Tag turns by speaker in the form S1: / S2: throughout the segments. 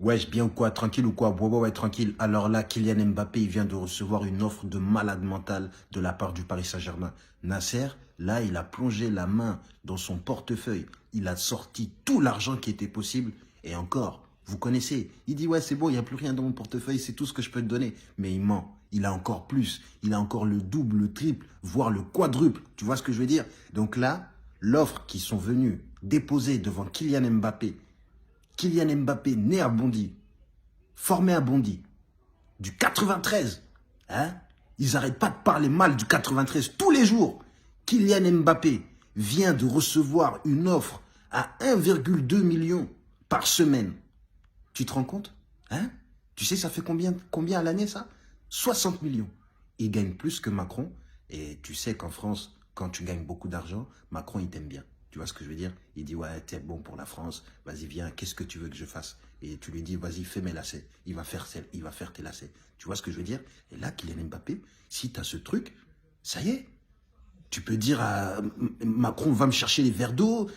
S1: Wesh, bien ou quoi? Tranquille ou quoi? Ouais, tranquille. Alors là, Kylian Mbappé, il vient de recevoir une offre de malade mental de la part du Paris Saint-Germain. Nasser, là, il a plongé la main dans son portefeuille. Il a sorti tout l'argent qui était possible. Et encore, vous connaissez. Il dit, ouais, c'est bon, il n'y a plus rien dans mon portefeuille, c'est tout ce que je peux te donner. Mais il ment. Il a encore plus. Il a encore le double, le triple, voire le quadruple. Tu vois ce que je veux dire? Donc là, l'offre qu'ils sont venus déposer devant Kylian Mbappé, Kylian Mbappé, né à Bondy, formé à Bondy, du 93. Hein? Ils n'arrêtent pas de parler mal du 93 tous les jours. Kylian Mbappé vient de recevoir une offre à 1,2 million par semaine. Tu te rends compte? Hein? Tu sais, ça fait combien à l'année, ça? 60 millions. Il gagne plus que Macron. Et tu sais qu'en France, quand tu gagnes beaucoup d'argent, Macron, il t'aime bien. Tu vois ce que je veux dire? Il dit, ouais, t'es bon pour la France, vas-y, viens, qu'est-ce que tu veux que je fasse? Et tu lui dis, vas-y, fais mes lacets. Il va faire tes lacets. Tu vois ce que je veux dire? Et là, Kylian Mbappé, si tu as ce truc, ça y est. Tu peux dire à Macron, va me chercher les verres d'eau,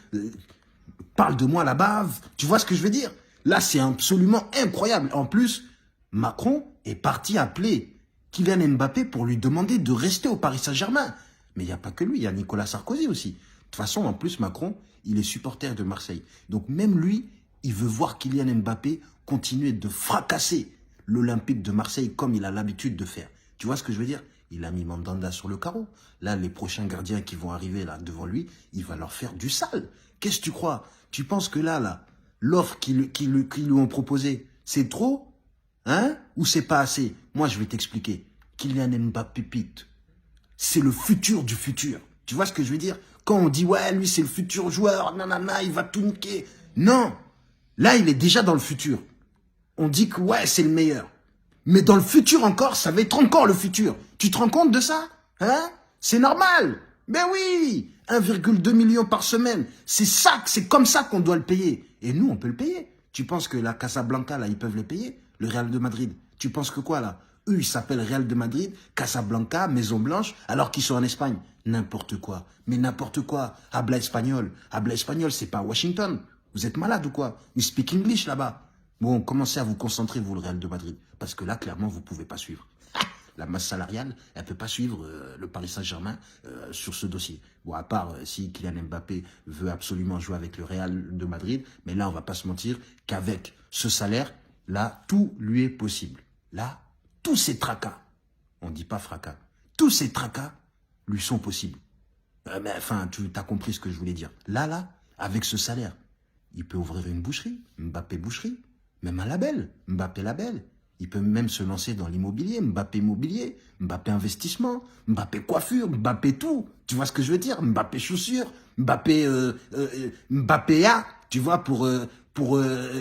S1: parle de moi là-bas. Tu vois ce que je veux dire? Là, c'est absolument incroyable. En plus, Macron est parti appeler Kylian Mbappé pour lui demander de rester au Paris Saint-Germain. Mais il n'y a pas que lui, il y a Nicolas Sarkozy aussi. De toute façon, en plus, Macron, il est supporter de Marseille. Donc même lui, il veut voir Kylian Mbappé continuer de fracasser l'Olympique de Marseille comme il a l'habitude de faire. Tu vois ce que je veux dire? Il a mis Mandanda sur le carreau. Là, les prochains gardiens qui vont arriver là devant lui, il va leur faire du sale. Qu'est-ce que tu crois? Tu penses que là, l'offre qu'ils lui ont proposée, c'est trop? Hein? Ou c'est pas assez? Moi, je vais t'expliquer. Kylian Mbappé, pépite. C'est le futur du futur. Tu vois ce que je veux dire? Quand on dit, ouais, lui, c'est le futur joueur, nanana, il va tout niquer. Non. Là, il est déjà dans le futur. On dit que, ouais, c'est le meilleur. Mais dans le futur encore, ça va être encore le futur. Tu te rends compte de ça? Hein? C'est normal. Ben oui. 1,2 million par semaine. C'est comme ça qu'on doit le payer. Et nous, on peut le payer. Tu penses que la Casablanca, là, ils peuvent le payer? Le Real de Madrid. Tu penses que quoi, là? Eux, ils s'appellent Real de Madrid, Casablanca, Maison Blanche, alors qu'ils sont en Espagne. N'importe quoi. Mais n'importe quoi. Habla espagnol. Habla espagnol, c'est pas Washington. Vous êtes malade ou quoi? You speak English là-bas. Bon, commencez à vous concentrer, vous, le Real de Madrid. Parce que là, clairement, vous pouvez pas suivre. La masse salariale, elle peut pas suivre le Paris Saint-Germain sur ce dossier. Bon, à part si Kylian Mbappé veut absolument jouer avec le Real de Madrid. Mais là, on va pas se mentir qu'avec ce salaire, là, tout lui est possible. Là, tous ces tracas, on dit pas fracas, tous ces tracas lui sont possibles. Mais enfin, tu as compris ce que je voulais dire. Là, avec ce salaire, il peut ouvrir une boucherie, Mbappé boucherie, même un label, Mbappé label. Il peut même se lancer dans l'immobilier, Mbappé immobilier, Mbappé investissement, Mbappé coiffure, Mbappé tout. Tu vois ce que je veux dire? Mbappé chaussures, Mbappé A, tu vois,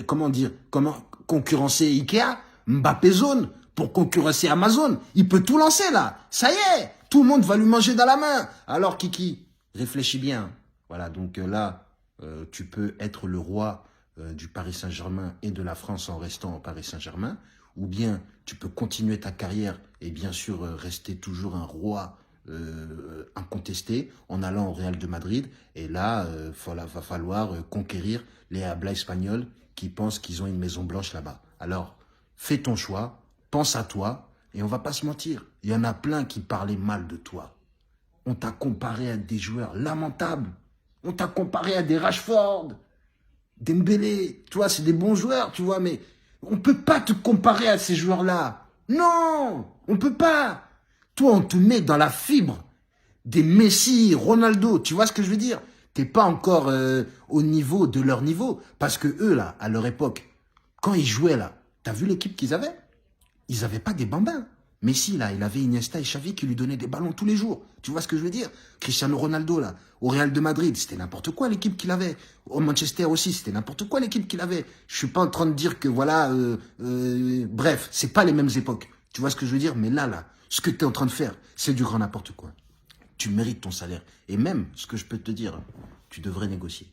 S1: comment dire, comment concurrencer Ikea, Mbappé zone, pour concurrencer Amazon. Il peut tout lancer là. Ça y est, tout le monde va lui manger dans la main. Alors Kiki, réfléchis bien. Voilà, donc là, tu peux être le roi du Paris Saint-Germain et de la France en restant au Paris Saint-Germain. Ou bien tu peux continuer ta carrière et bien sûr rester toujours un roi incontesté en allant au Real de Madrid. Et là, va falloir conquérir les habla espagnols qui pensent qu'ils ont une Maison Blanche là-bas. Alors, fais ton choix, pense à toi, et on va pas se mentir. Il y en a plein qui parlaient mal de toi. On t'a comparé à des joueurs lamentables. On t'a comparé à des Rashford, Dembélé. Tu vois, c'est des bons joueurs, tu vois, mais on peut pas te comparer à ces joueurs-là. Non, on peut pas. Toi, on te met dans la fibre des Messi, Ronaldo. Tu vois ce que je veux dire? T'es pas encore au niveau de leur niveau. Parce que eux, là, à leur époque, quand ils jouaient, là, t'as vu l'équipe qu'ils avaient? Ils n'avaient pas des bambins. Messi, là, il avait Iniesta et Xavi qui lui donnaient des ballons tous les jours. Tu vois ce que je veux dire? Cristiano Ronaldo, là, au Real de Madrid, c'était n'importe quoi l'équipe qu'il avait. Au Manchester aussi, c'était n'importe quoi l'équipe qu'il avait. Je suis pas en train de dire que, voilà, bref, c'est pas les mêmes époques. Tu vois ce que je veux dire? Mais là, ce que tu es en train de faire, c'est du grand n'importe quoi. Tu mérites ton salaire. Et même, ce que je peux te dire, tu devrais négocier.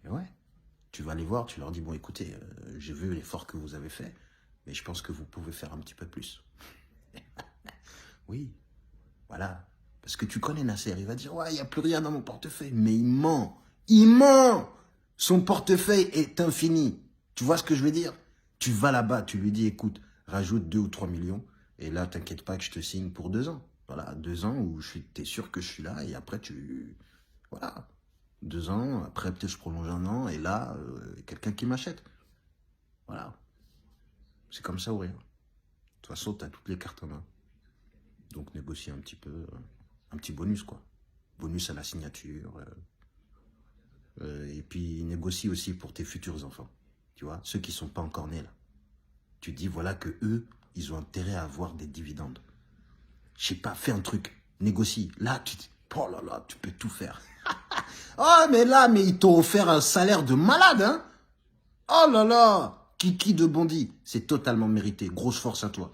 S1: Et ouais, tu vas les voir, tu leur dis, bon, écoutez, j'ai vu l'effort que vous avez fait, mais je pense que vous pouvez faire un petit peu plus. Oui, voilà. Parce que tu connais Nasser, il va dire, ouais, il n'y a plus rien dans mon portefeuille. Mais il ment. Il ment. Son portefeuille est infini. Tu vois ce que je veux dire? Tu vas là-bas, tu lui dis, écoute, rajoute 2 ou 3 millions, et là, t'inquiète pas que je te signe pour 2 ans. Voilà, 2 ans où t'es sûr que je suis là, et après, voilà, 2 ans, après, peut-être je prolonge 1 an, et là, quelqu'un qui m'achète. Voilà, c'est comme ça ou rien. De toute façon, t'as toutes les cartes en main. Donc, négocie un petit peu, un petit bonus, quoi. Bonus à la signature. Et puis, négocie aussi pour tes futurs enfants. Tu vois, ceux qui sont pas encore nés, là. Tu dis, voilà que eux, ils ont intérêt à avoir des dividendes. Je sais pas, fais un truc, négocie. Là, oh là là, tu peux tout faire. Oh, mais là, mais ils t'ont offert un salaire de malade, hein. Oh là là, Kiki de Bondy, c'est totalement mérité. Grosse force à toi.